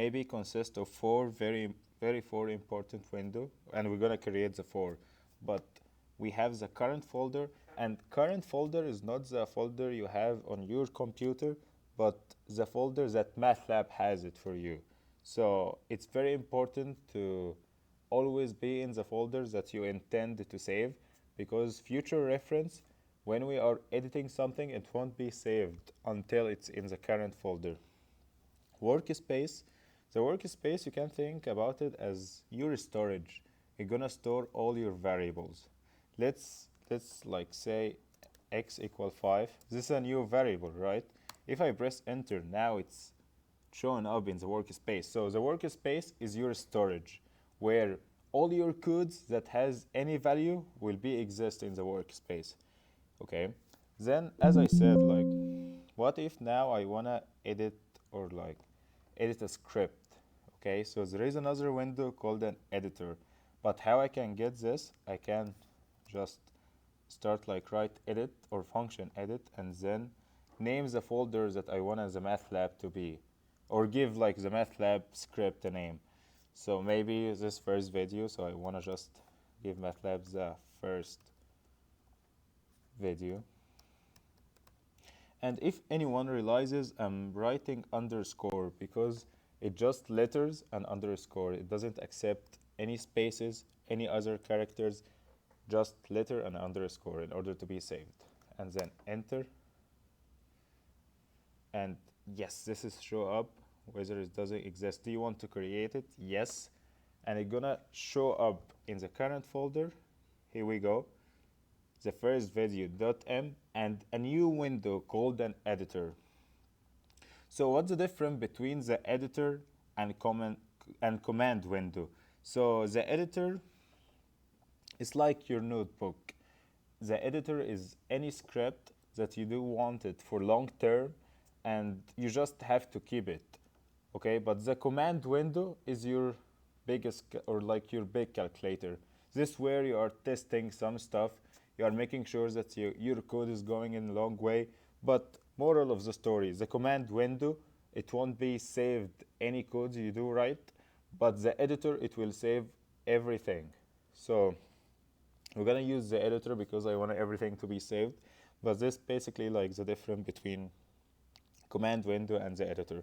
maybe consist of four important window, and we're gonna create the four. But we have the current folder, and current folder is not the folder you have on your computer, but the folder that MATLAB has it for you. So it's very important to always be in the folders that you intend to save, because future reference, when we are editing something, it won't be saved until it's in the current folder. Workspace, the workspace, you can think about it as your storage. You're gonna store all your variables. Let's like say x equal 5. This is a new variable, right? If I press enter, now it's showing up in the workspace. So the workspace is your storage, where all your codes that has any value will be exist in the workspace. Okay, then as I said, like, what if now I wanna edit, or like edit a script? Okay, so there is another window called an editor, but how I can get this? I can just start like write edit or function edit, and then name the folder that I want the MATLAB to be, or give like the MATLAB script a name. So maybe this first video, so I want to just give MATLAB the first video. And if anyone realizes I'm writing underscore, because it just letters and underscore, it doesn't accept any spaces, any other characters, just letter and underscore in order to be saved. And then enter. And yes, this is show up whether it doesn't exist. Do you want to create it? Yes. And it's gonna show up in the current folder. Here we go. The first video.m and a new window called an editor. So what's the difference between the editor and command window? So the editor is like your notebook. The editor is any script that you do want it for long term, and you just have to keep it. Okay, but the command window is your biggest, or like your big calculator. This is where you are testing some stuff. You are making sure that your code is going in a long way. But moral of the story, the command window, it won't be saved any code you do right, but the editor, it will save everything. So we're gonna use the editor because I want everything to be saved. But this basically like the difference between command window and the editor.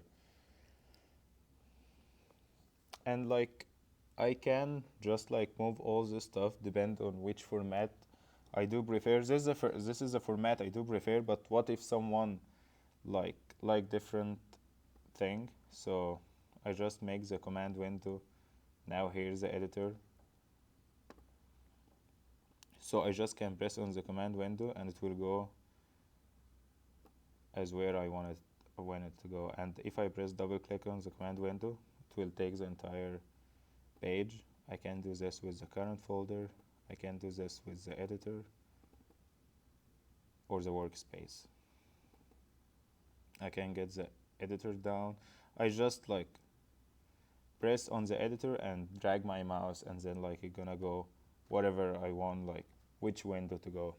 And like I can just like move all this stuff depend on which format I do prefer. This is the format I do prefer, but what if someone like different thing? So I just make the command window. Now here's the editor. So I just can press on the command window and it will go as where I want it to go. And if I press double click on the command window, it will take the entire page. I can do this with the current folder. I can do this with the editor or the workspace. I can get the editor down. I just like press on the editor and drag my mouse, and then like it's gonna go whatever I want, like which window to go.